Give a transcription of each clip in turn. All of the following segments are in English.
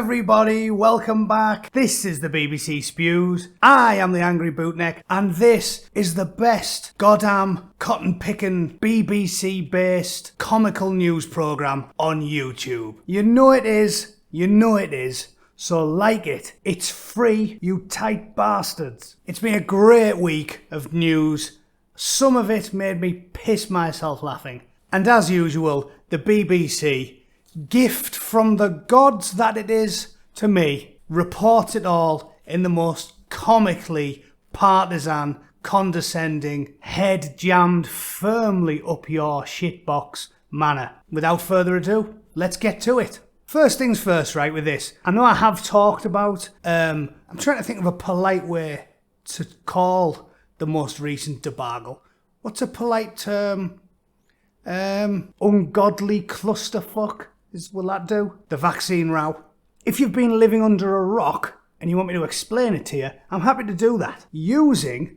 everybody, welcome back. This is the BBC Spews. I am the Angry Bootneck, and this is the best goddamn cotton-picking BBC-based comical news programme on YouTube. You know it is. So like it. It's free, you tight bastards. It's been a great week of news. Some of it made me piss myself laughing. And as usual, the BBC, gift from the gods that it is to me, reports it all in the most comically partisan, condescending, head jammed firmly up your shitbox manner. Without further ado, let's get to it. First things first, right, with this. I know I have talked about, I'm trying to think of a polite way to call the most recent debacle. What's a polite term? Ungodly clusterfuck, will that do? The vaccine row. If you've been living under a rock and you want me to explain it to you, I'm happy to do that. Using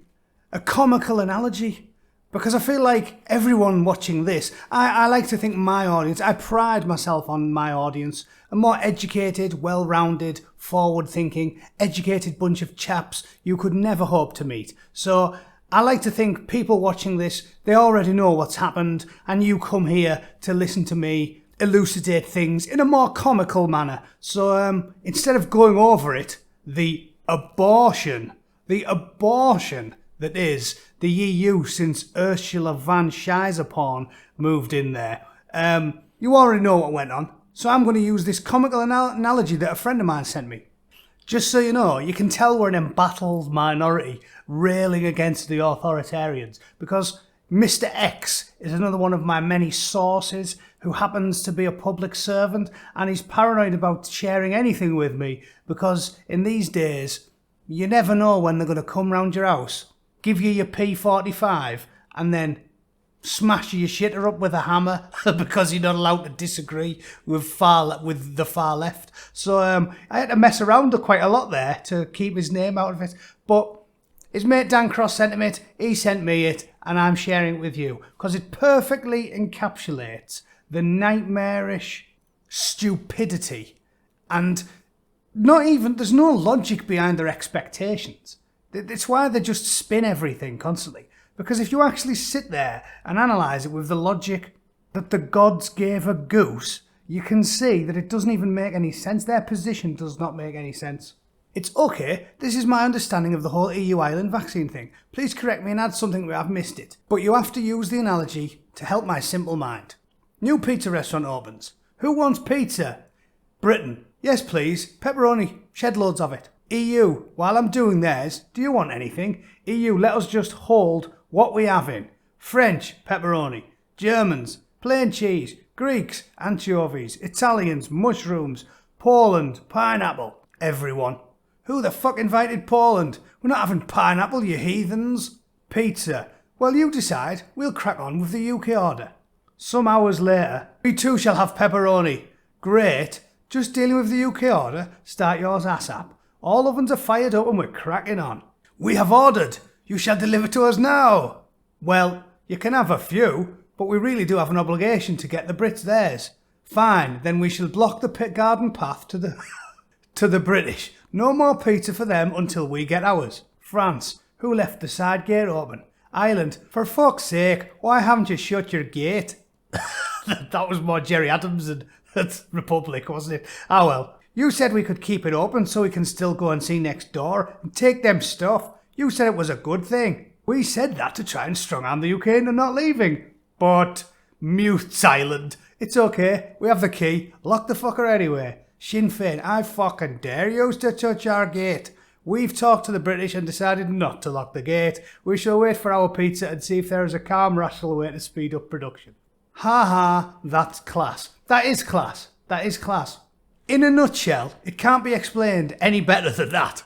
a comical analogy. Because I feel like everyone watching this, I like to think my audience, I pride myself on my audience, a more educated, well-rounded, forward-thinking, educated bunch of chaps you could never hope to meet. So I like to think people watching this, they already know what's happened, and you come here to listen to me elucidate things in a more comical manner. So instead of going over it, the abortion that is the EU since Ursula von Scheisserporn moved in there. You already know what went on, so I'm going to use this comical analogy that a friend of mine sent me. Just so you know, you can tell we're an embattled minority railing against the authoritarians, because Mr. X is another one of my many sources who happens to be a public servant, and he's paranoid about sharing anything with me, because in these days, you never know when they're going to come round your house, give you your P45, and then smash your shitter up with a hammer because you're not allowed to disagree with the far left. So I had to mess around quite a lot there to keep his name out of it. But his mate Dan Cross sent him it, he sent me it, and I'm sharing it with you because it perfectly encapsulates the nightmarish stupidity and there's no logic behind their expectations. It's why they just spin everything constantly. Because if you actually sit there and analyse it with the logic that the gods gave a goose, you can see that it doesn't even make any sense. Their position does not make any sense. It's okay, this is my understanding of the whole EU island vaccine thing. Please correct me and add something where I've missed it. But you have to use the analogy to help my simple mind. New pizza restaurant opens. Who wants pizza? Britain. Yes please, pepperoni, shed loads of it. EU, while I'm doing theirs, do you want anything? EU, let us just hold what we have in. French, pepperoni. Germans, plain cheese. Greeks, anchovies. Italians, mushrooms. Poland, pineapple. Everyone. Who the fuck invited Poland? We're not having pineapple, you heathens. Pizza. Well, you decide. We'll crack on with the UK order. Some hours later, we too shall have pepperoni. Great. Just dealing with the UK order. Start yours ASAP. All ovens are fired up and we're cracking on. We have ordered. You shall deliver to us now. Well, you can have a few, but we really do have an obligation to get the Brits theirs. Fine, then we shall block the pit garden path to the British. No more pizza for them until we get ours. France, who left the side gate open? Ireland, for fuck's sake, why haven't you shut your gate? That was more Jerry Adams than Republic, wasn't it? Ah well. You said we could keep it open so we can still go and see next door and take them stuff. You said it was a good thing. We said that to try and strong arm the UK into not leaving. But, mute silent. It's okay, we have the key. Lock the fucker anyway. Sinn Féin, I fucking dare you to touch our gate. We've talked to the British and decided not to lock the gate. We shall wait for our pizza and see if there is a calm, rational way to speed up production. Ha ha, that's class. That is class. In a nutshell, it can't be explained any better than that.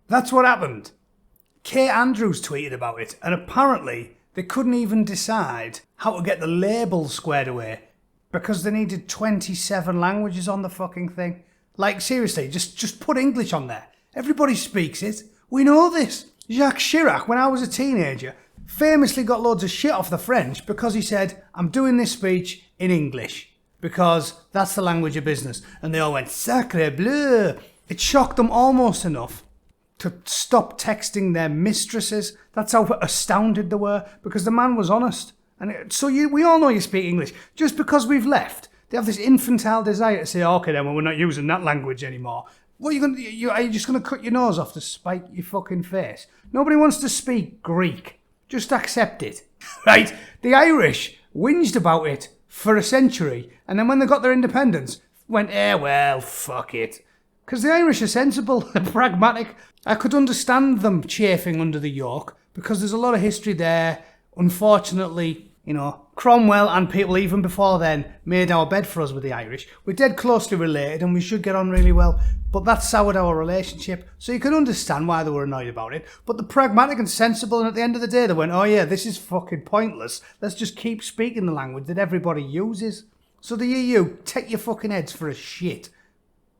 That's what happened. Kay Andrews tweeted about it, and apparently they couldn't even decide how to get the labels squared away because they needed 27 languages on the fucking thing. Like, seriously, just put English on there. Everybody speaks it. We know this. Jacques Chirac, when I was a teenager, famously got loads of shit off the French because he said, I'm doing this speech in English. because that's the language of business. And they all went, sacre bleu. It shocked them almost enough to stop texting their mistresses. That's how astounded they were, because the man was honest. And we all know you speak English. Just because we've left, they have this infantile desire to say, okay then, well, we're not using that language anymore. What are you going to do? Are you just going to cut your nose off to spite your fucking face? Nobody wants to speak Greek. Just accept it, right? The Irish whinged about it for a century, and then when they got their independence, went, well, fuck it. Because the Irish are sensible and pragmatic. I could understand them chafing under the yoke, because there's a lot of history there. Unfortunately, Cromwell and people even before then made our bed for us with the Irish. We're dead closely related and we should get on really well, but that soured our relationship. So you can understand why they were annoyed about it. But they're pragmatic and sensible, and at the end of the day they went, oh yeah, this is fucking pointless. Let's just keep speaking the language that everybody uses. So the EU, take your fucking heads for a shit.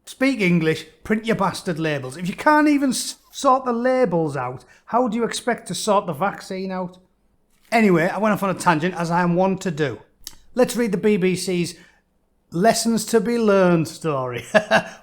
Speak English, print your bastard labels. If you can't even sort the labels out, how do you expect to sort the vaccine out? Anyway, I went off on a tangent, as I am wont to do. Let's read the BBC's Lessons to be Learned story.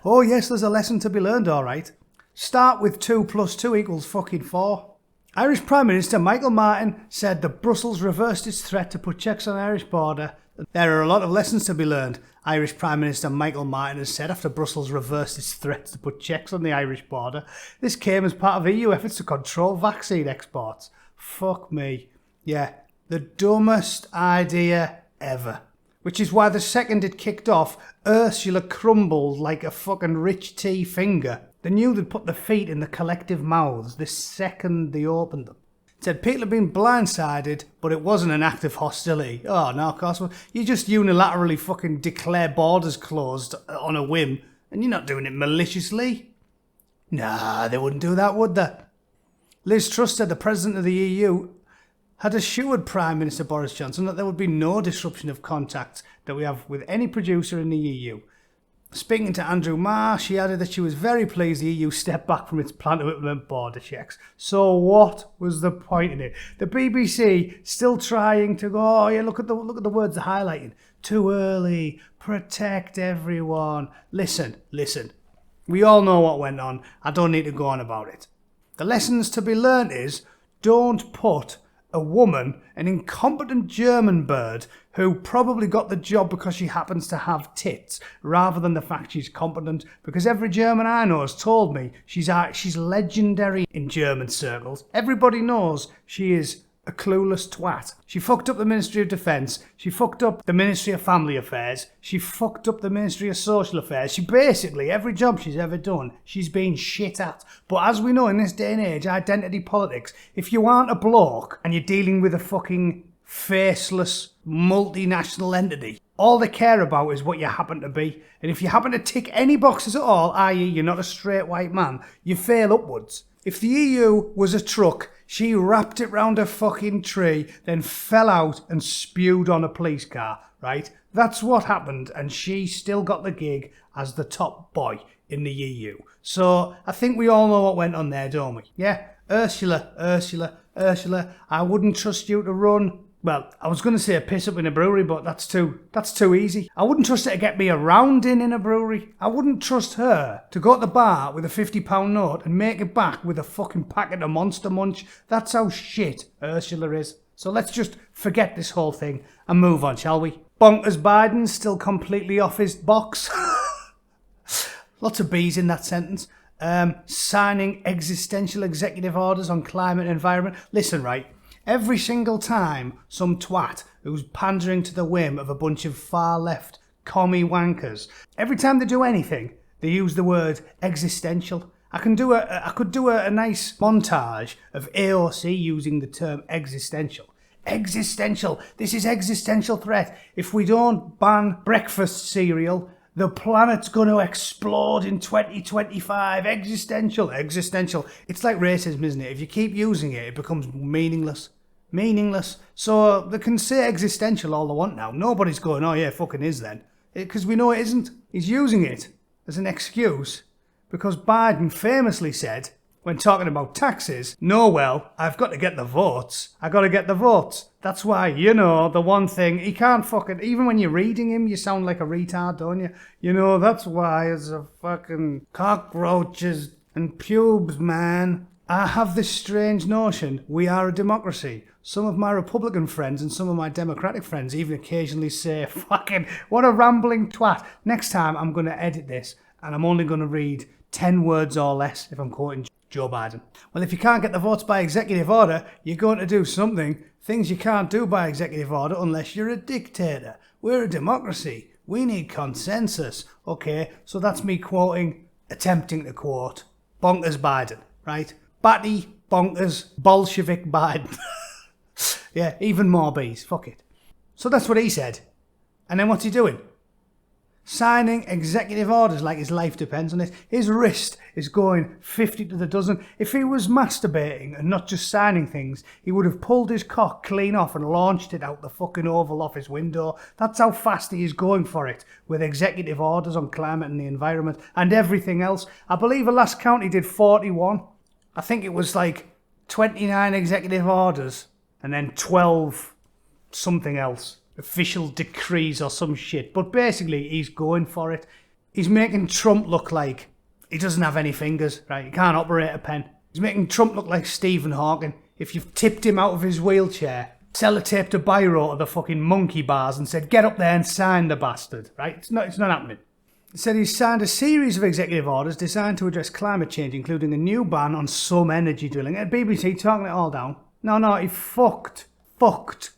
Oh yes, there's a lesson to be learned, alright. Start with 2 + 2 = fucking 4. Irish Prime Minister Michael Martin said that Brussels reversed its threat to put checks on the Irish border. There are a lot of lessons to be learned, Irish Prime Minister Michael Martin has said after Brussels reversed its threats to put checks on the Irish border. This came as part of EU efforts to control vaccine exports. Fuck me. Yeah, the dumbest idea ever. Which is why the second it kicked off, Ursula crumbled like a fucking rich tea finger. They knew they'd put their feet in the collective mouths the second they opened them. It said people have been blindsided, but it wasn't an act of hostility. Oh, no, of course. You just unilaterally fucking declare borders closed on a whim, and you're not doing it maliciously. Nah, they wouldn't do that, would they? Liz Truss said the President of the EU had assured Prime Minister Boris Johnson that there would be no disruption of contacts that we have with any producer in the EU. Speaking to Andrew Marr, she added that she was very pleased the EU stepped back from its plan to implement border checks. So what was the point in it? The BBC still trying to go, oh yeah, look at the words they're highlighting. Too early, protect everyone. Listen. We all know what went on. I don't need to go on about it. The lessons to be learnt is, don't put a woman, an incompetent German bird who probably got the job because she happens to have tits, rather than the fact she's competent, because every German I know has told me she's legendary in German circles. Everybody knows she is a clueless twat. She fucked up the Ministry of Defence, she fucked up the Ministry of Family Affairs, she fucked up the Ministry of Social Affairs. She basically, every job she's ever done, she's been shit at. But as we know in this day and age, identity politics, if you aren't a bloke and you're dealing with a fucking faceless multinational entity, all they care about is what you happen to be. And if you happen to tick any boxes at all, i.e. you're not a straight white man, you fail upwards. If the EU was a truck, she wrapped it round a fucking tree, then fell out and spewed on a police car, right? That's what happened, and she still got the gig as the top boy in the EU. So I think we all know what went on there, don't we? Yeah, Ursula, I wouldn't trust you to run. Well, I was going to say a piss up in a brewery, but that's too easy. I wouldn't trust her to get me a round in a brewery. I wouldn't trust her to go to the bar with a £50 note and make it back with a fucking packet of Monster Munch. That's how shit Ursula is. So let's just forget this whole thing and move on, shall we? Bonkers Biden's still completely off his box. Lots of B's in that sentence. Signing existential executive orders on climate and environment. Listen, right? Every single time some twat who's pandering to the whim of a bunch of far-left commie wankers, every time they do anything, they use the word existential. I could do a nice montage of AOC using the term existential. Existential. This is existential threat. If we don't ban breakfast cereal, the planet's going to explode in 2025. Existential. It's like racism, isn't it? If you keep using it, it becomes meaningless. So they can say existential all they want now. Nobody's going, oh yeah, fucking is then. Because we know it isn't. He's using it as an excuse because Biden famously said, when talking about taxes, no, well, I've got to get the votes. I got to get the votes. That's why, you know, the one thing, he can't fucking, even when you're reading him, you sound like a retard, don't you? You know, that's why it's a fucking cockroaches and pubes, man. I have this strange notion, we are a democracy. Some of my Republican friends and some of my Democratic friends even occasionally say, fucking, what a rambling twat. Next time I'm going to edit this and I'm only going to read 10 words or less if I'm quoting Joe Biden. Well, if you can't get the votes by executive order, you're going to do something. Things you can't do by executive order unless you're a dictator. We're a democracy. We need consensus. Okay, so that's me attempting to quote Bonkers Biden, right? Batty, bonkers, Bolshevik Biden. Yeah, even more bees. Fuck it. So that's what he said. And then what's he doing? Signing executive orders like his life depends on it. His wrist is going 50 to the dozen. If he was masturbating and not just signing things, he would have pulled his cock clean off and launched it out the fucking Oval Office window. That's how fast he is going for it, with executive orders on climate and the environment and everything else. I believe the last count he did 41. I think it was like 29 executive orders and then 12 something else. Official decrees or some shit. But basically, he's going for it. He's making Trump look like he doesn't have any fingers, right? He can't operate a pen. He's making Trump look like Stephen Hawking. If you've tipped him out of his wheelchair, sellotaped a biro to the fucking monkey bars and said, get up there and sign the bastard, right? It's not happening. He said he's signed a series of executive orders designed to address climate change, including a new ban on some energy drilling. At BBC, talking it all down. No, he fucked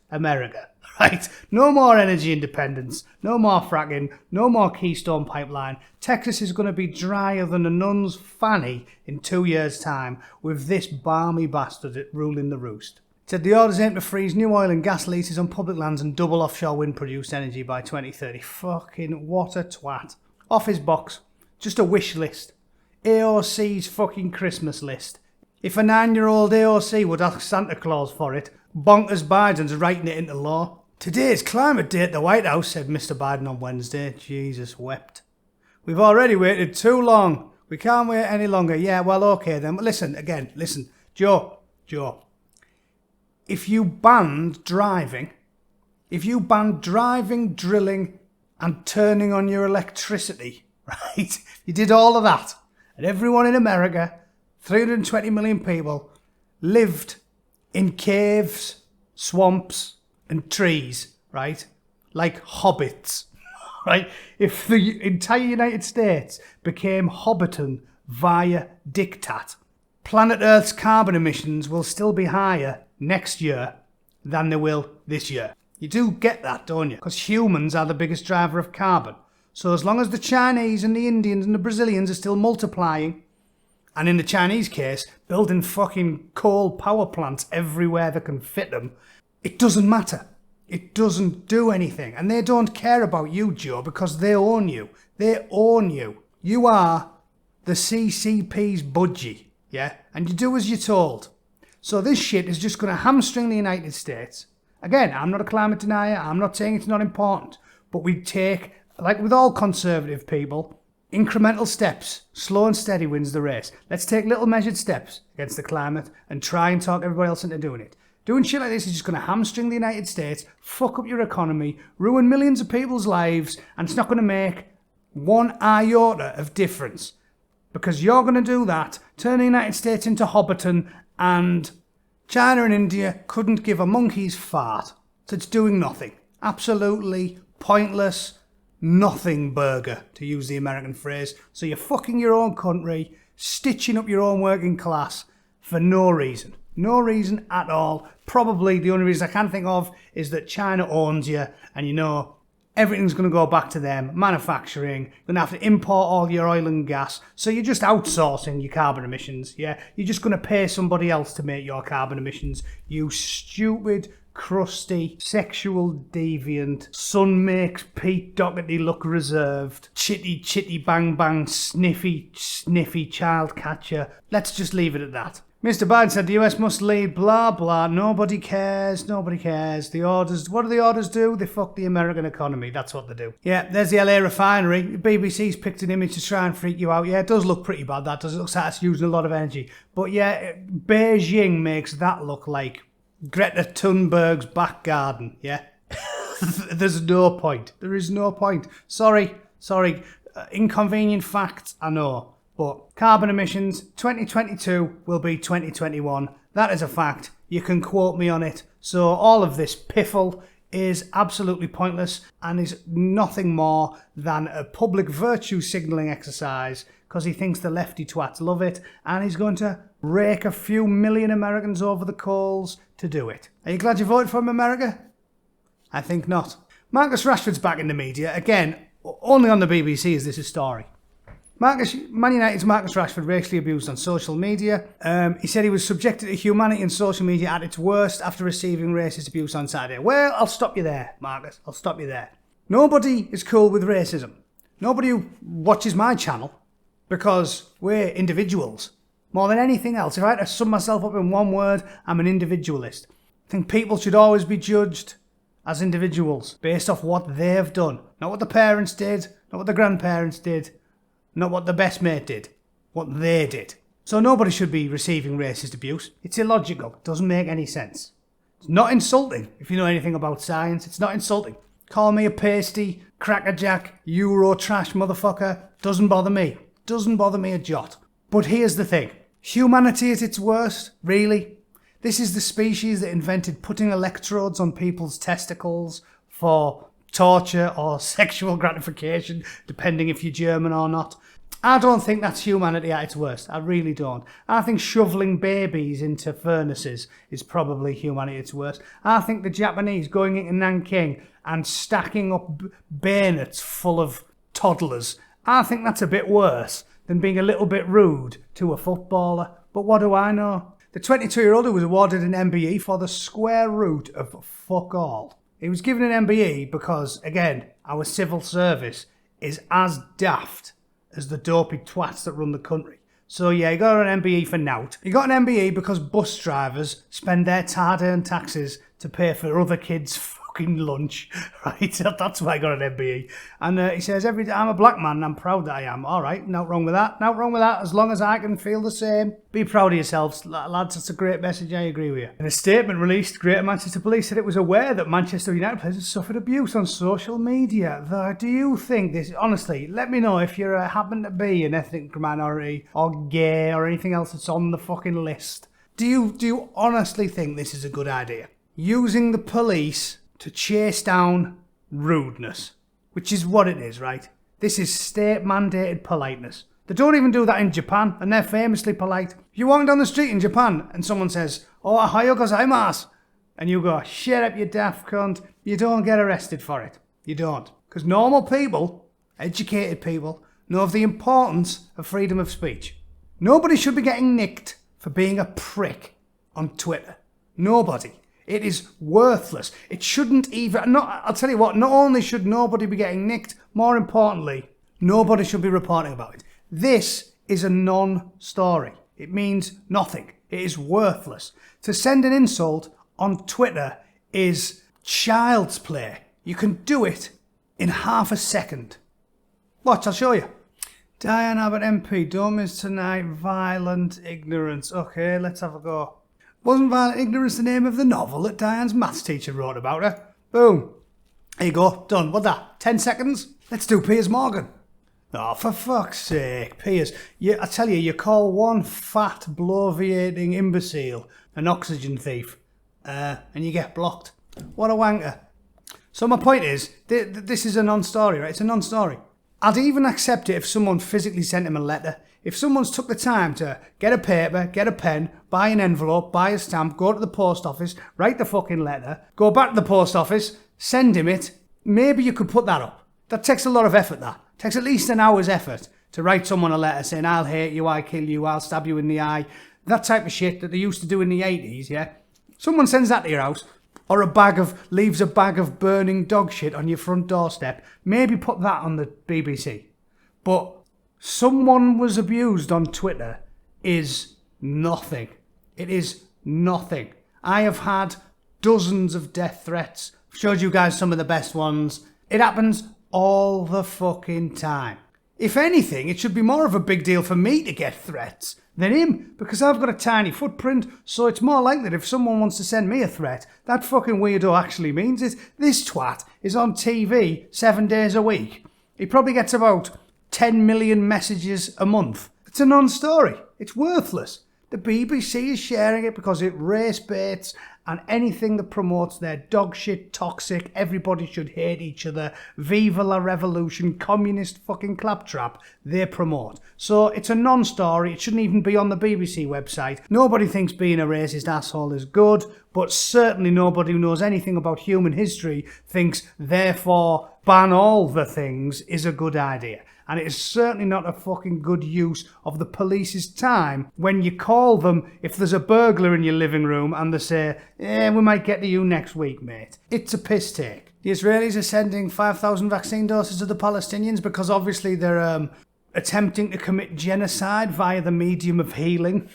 America. Right? No more energy independence, no more fracking, no more Keystone Pipeline. Texas is going to be drier than a nun's fanny in 2 years' time with this balmy bastard ruling the roost. He said the orders aim to freeze new oil and gas leases on public lands and double offshore wind-produced energy by 2030. Fucking what a twat. Off his box. Just a wish list. AOC's fucking Christmas list. If a 9-year-old AOC would ask Santa Claus for it, Bonkers Biden's writing it into law. Today's climate day at the White House, said Mr. Biden on Wednesday. Jesus wept. We've already waited too long. We can't wait any longer. Yeah, well, okay then. But listen, Joe. If you banned driving, drilling, and turning on your electricity, right? You did all of that. And everyone in America, 320 million people, lived in caves, swamps, and trees, right? Like hobbits, right? If the entire United States became Hobbiton via diktat, planet Earth's carbon emissions will still be higher next year than they will this year. You do get that, don't you? Because humans are the biggest driver of carbon. So as long as the Chinese and the Indians and the Brazilians are still multiplying, and in the Chinese case, building fucking coal power plants everywhere that can fit them, it doesn't matter. It doesn't do anything. And they don't care about you, Joe, because they own you. They own you. You are the CCP's budgie, yeah? And you do as you're told. So this shit is just going to hamstring the United States. Again, I'm not a climate denier. I'm not saying it's not important. But we take, like with all conservative people, incremental steps. Slow and steady wins the race. Let's take little measured steps against the climate and try and talk everybody else into doing it. Doing shit like this is just going to hamstring the United States, fuck up your economy, ruin millions of people's lives, and it's not going to make one iota of difference. Because you're going to do that, turn the United States into Hobbiton, and China and India couldn't give a monkey's fart. So it's doing nothing. Absolutely pointless, nothing burger, to use the American phrase. So you're fucking your own country, stitching up your own working class for no reason. No reason at all. Probably the only reason I can think of is that China owns you and you know everything's going to go back to them. Manufacturing, you're going to have to import all your oil and gas. So you're just outsourcing your carbon emissions, yeah? You're just going to pay somebody else to make your carbon emissions. You stupid, crusty, sexual deviant, sun makes Pete Doherty look reserved, chitty bang bang, sniffy child catcher. Let's just leave it at that. Mr. Biden said the US must lead, blah, blah. Nobody cares. Nobody cares. The orders, what do the orders do? They fuck the American economy. That's what they do. Yeah, there's the LA refinery. BBC's picked an image to try and freak you out. Yeah, it does look pretty bad. That does. It looks like it's using a lot of energy. But yeah, Beijing makes that look like Greta Thunberg's back garden. Yeah. There's no point. There is no point. Sorry. Inconvenient facts, I know. But carbon emissions, 2022 will be 2021. That is a fact. You can quote me on it. So all of this piffle is absolutely pointless and is nothing more than a public virtue signalling exercise because he thinks the lefty twats love it and he's going to rake a few million Americans over the coals to do it. Are you glad you voted for him, America? I think not. Marcus Rashford's back in the media. Again, only on the BBC is this a story. Man United's Marcus Rashford racially abused on social media. He said he was subjected to humanity and social media at its worst after receiving racist abuse on Saturday. Well, I'll stop you there, Marcus. I'll stop you there. Nobody is cool with racism. Nobody who watches my channel, because we're individuals. More than anything else, if I had to sum myself up in one word, I'm an individualist. I think people should always be judged as individuals based off what they've done. Not what the parents did, not what the grandparents did, not what the best mate did, what they did. So nobody should be receiving racist abuse. It's illogical. It doesn't make any sense. It's not insulting, if you know anything about science. It's not insulting. Call me a pasty, crackerjack, Euro trash motherfucker. Doesn't bother me. Doesn't bother me a jot. But here's the thing. Humanity at its worst? Really? This is the species that invented putting electrodes on people's testicles for torture or sexual gratification, depending if you're German or not. I don't think that's humanity at its worst. I really don't. I think shoveling babies into furnaces is probably humanity at its worst. I think the Japanese going into Nanking and stacking up bayonets full of toddlers, I think that's a bit worse than being a little bit rude to a footballer. But what do I know? The 22-year-old who was awarded an MBE for the square root of fuck all. He was given an MBE because, again, our civil service is as daft as the dopey twats that run the country. So yeah, he got an MBE for nout. He got an MBE because bus drivers spend their hard-earned taxes to pay for other kids' fucking lunch, right? That's why I got an MBE. And he says, I'm a black man and I'm proud that I am. All right, not wrong with that. Not wrong with that, as long as I can feel the same. Be proud of yourselves, lads. That's a great message. I agree with you. In a statement released, Greater Manchester Police said it was aware that Manchester United players had suffered abuse on social media. Do you think this... Honestly, let me know if you happen to be an ethnic minority or gay or anything else that's on the fucking list. Do you honestly think this is a good idea? Using the police to chase down rudeness, which is what it is, right? This is state-mandated politeness. They don't even do that in Japan, and they're famously polite. If you're walking down the street in Japan and someone says, "Oh, ohayo gozaimasu," and you go, "Shut up, you daft cunt," you don't get arrested for it. You don't. Because normal people, educated people, know of the importance of freedom of speech. Nobody should be getting nicked for being a prick on Twitter. Nobody. It is worthless. It shouldn't even... I'll tell you what, not only should nobody be getting nicked, more importantly, nobody should be reporting about it. This is a non-story. It means nothing. It is worthless. To send an insult on Twitter is child's play. You can do it in half a second. Watch, I'll show you. Diane Abbott MP, don't miss tonight, violent ignorance. Okay, let's have a go. Wasn't violent ignorance the name of the novel that Diane's maths teacher wrote about her? Boom. There you go, done. What's that, 10 seconds? Let's do Piers Morgan. Oh, for fuck's sake, Piers. I tell you, you call one fat, bloviating imbecile an oxygen thief, and you get blocked. What a wanker. So my point is, this is a non-story, right? It's a non-story. I'd even accept it if someone physically sent him a letter. If someone's took the time to get a paper, get a pen, buy an envelope, buy a stamp, go to the post office, write the fucking letter, go back to the post office, send him it, maybe you could put that up. That takes a lot of effort, that. Takes at least an hour's effort to write someone a letter saying, "I'll hate you, I'll kill you, I'll stab you in the eye." That type of shit that they used to do in the 80s, yeah? Someone sends that to your house, or leaves a bag of burning dog shit on your front doorstep, maybe put that on the BBC. But someone was abused on Twitter is nothing. It is nothing. I have had dozens of death threats. I've showed you guys some of the best ones. It happens all the fucking time. If anything, it should be more of a big deal for me to get threats than him, because I've got a tiny footprint, so it's more likely that if someone wants to send me a threat, that fucking weirdo actually means it. This twat is on TV 7 days a week. He probably gets about 10 million messages a month. It's a non-story. It's worthless. The BBC is sharing it because it race baits, and anything that promotes their dog shit, toxic, everybody should hate each other, viva la revolution, communist fucking claptrap, they promote. So it's a non-story. It shouldn't even be on the BBC website. Nobody thinks being a racist asshole is good, but certainly nobody who knows anything about human history thinks, therefore, ban all the things is a good idea. And it is certainly not a fucking good use of the police's time when you call them if there's a burglar in your living room and they say, we might get to you next week, mate. It's a piss take. The Israelis are sending 5,000 vaccine doses to the Palestinians because obviously they're attempting to commit genocide via the medium of healing.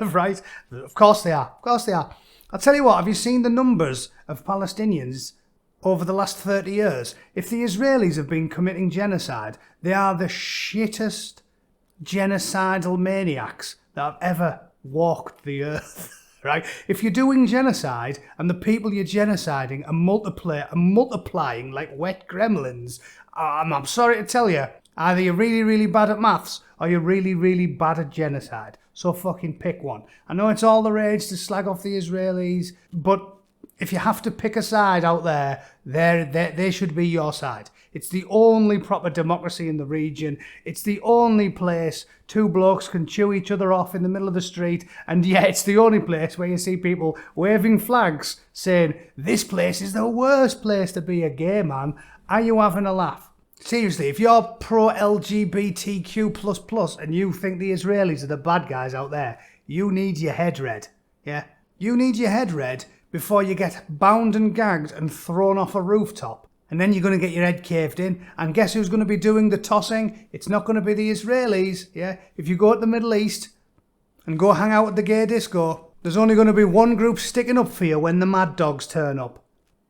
Right? Of course they are. Of course they are. I'll tell you what, have you seen the numbers of Palestinians over the last 30 years? If the Israelis have been committing genocide, they are the shittest genocidal maniacs that have ever walked the earth. Right? If you're doing genocide and the people you're genociding are multiplying like wet gremlins, I'm sorry to tell you, either you're really, really bad at maths or you're really, really bad at genocide. So fucking pick one. I know it's all the rage to slag off the Israelis, but if you have to pick a side out there, they should be your side. It's the only proper democracy in the region. It's the only place two blokes can chew each other off in the middle of the street. And yeah, it's the only place where you see people waving flags saying, this place is the worst place to be a gay man. Are you having a laugh? Seriously, if you're pro-LGBTQ++ and you think the Israelis are the bad guys out there, you need your head read. Yeah? You need your head read before you get bound and gagged and thrown off a rooftop. And then you're going to get your head caved in. And guess who's going to be doing the tossing? It's not going to be the Israelis. Yeah? If you go to the Middle East and go hang out at the gay disco, there's only going to be one group sticking up for you when the mad dogs turn up.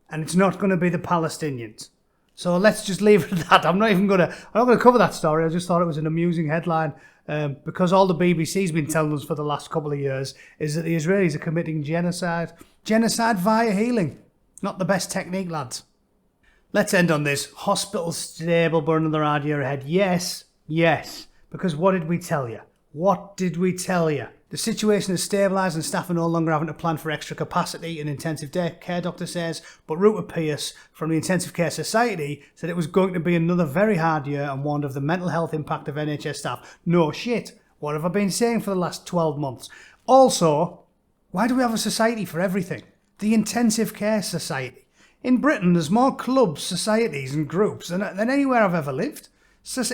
And it's not going to be the Palestinians. So let's just leave it at that. I'm not going to cover that story. I just thought it was an amusing headline. Because all the BBC's been telling us for the last couple of years is that the Israelis are committing genocide. Genocide via healing. Not the best technique, lads. Let's end on this. Hospital stable, but another hard year ahead. Yes. Because what did we tell you? The situation has stabilised and staff are no longer having to plan for extra capacity, an intensive care doctor says. But Rupert Pearce from the Intensive Care Society said it was going to be another very hard year and warned of the mental health impact of NHS staff. No shit. What have I been saying for the last 12 months? Also, why do we have a society for everything? The Intensive Care Society. In Britain, there's more clubs, societies and groups than anywhere I've ever lived.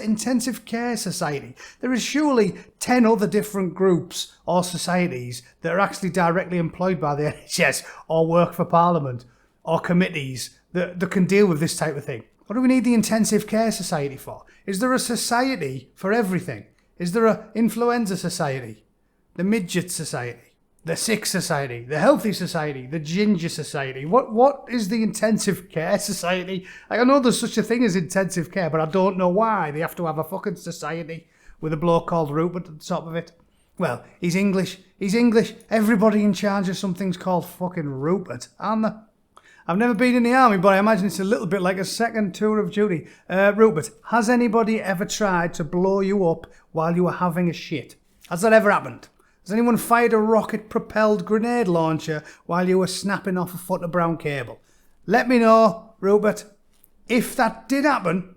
Intensive Care Society. There is surely 10 other different groups or societies that are actually directly employed by the NHS or work for Parliament or committees that can deal with this type of thing. What do we need the Intensive Care Society for? Is there a society for everything? Is there an influenza society? The midget society? The sick society, the healthy society, the ginger society. What is the Intensive Care Society? I know there's such a thing as intensive care, but I don't know why they have to have a fucking society with a bloke called Rupert at the top of it. Well, he's English. Everybody in charge of something's called fucking Rupert, aren't they? I've never been in the army, but I imagine it's a little bit like a second tour of duty. Rupert, has anybody ever tried to blow you up while you were having a shit? Has that ever happened? Has anyone fired a rocket-propelled grenade launcher while you were snapping off a foot of brown cable? Let me know, Rupert. If that did happen,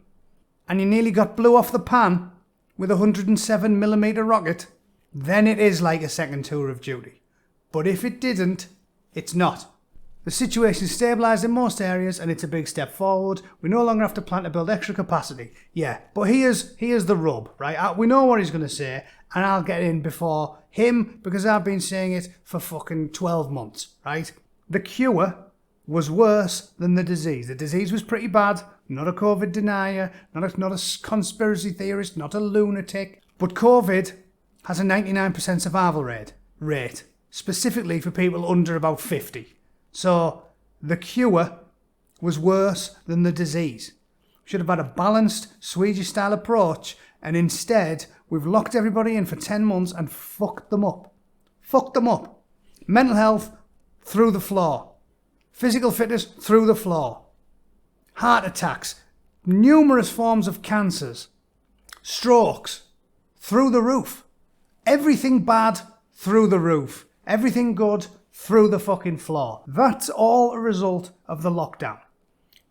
and you nearly got blew off the pan with a 107mm rocket, then it is like a second tour of duty. But if it didn't, it's not. The situation is stabilised in most areas and it's a big step forward. We no longer have to plan to build extra capacity. Yeah, but here's the rub, right? We know what he's going to say and I'll get in before him because I've been saying it for fucking 12 months, right? The cure was worse than the disease. The disease was pretty bad. Not a COVID denier, not a conspiracy theorist, not a lunatic. But COVID has a 99% survival rate. specifically for people under about 50. So the cure was worse than the disease. Should have had a balanced Swedish-style approach, and instead we've locked everybody in for 10 months and fucked them up. Fucked them up. Mental health through the floor. Physical fitness through the floor. Heart attacks. Numerous forms of cancers. Strokes. Through the roof. Everything bad through the roof. Everything good through the fucking floor. That's all a result of the lockdown.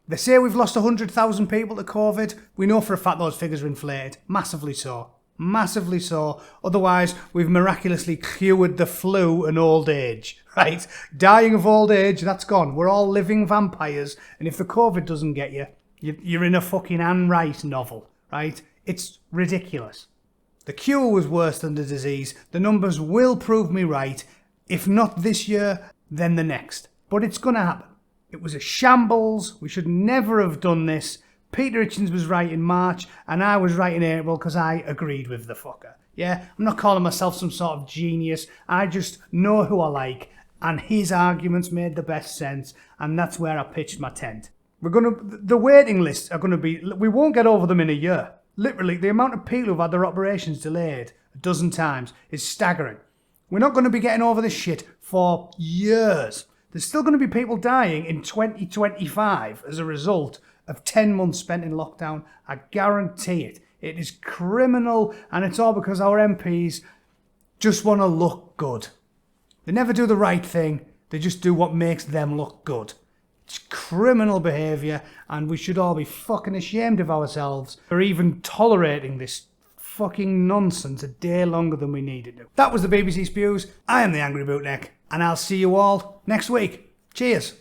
They say we've lost 100,000 people to COVID. We know for a fact those figures are inflated. Massively so. Massively so. Otherwise, we've miraculously cured the flu and old age, right? Dying of old age, that's gone. We're all living vampires. And if the COVID doesn't get you, you're in a fucking Anne Rice novel, right? It's ridiculous. The cure was worse than the disease. The numbers will prove me right. If not this year, then the next. But it's going to happen. It was a shambles. We should never have done this. Peter Hitchens was right in March, and I was right in April because I agreed with the fucker. Yeah, I'm not calling myself some sort of genius. I just know who I like, and his arguments made the best sense, and that's where I pitched my tent. The waiting lists are going to be, we won't get over them in a year. Literally, the amount of people who've had their operations delayed a dozen times is staggering. We're not going to be getting over this shit for years. There's still going to be people dying in 2025 as a result of 10 months spent in lockdown. I guarantee it. It is criminal, and it's all because our MPs just want to look good. They never do the right thing. They just do what makes them look good. It's criminal behaviour, and we should all be fucking ashamed of ourselves for even tolerating this fucking nonsense a day longer than we needed to. That was the BBC Spews. I am the Angry Bootneck, and I'll see you all next week. Cheers.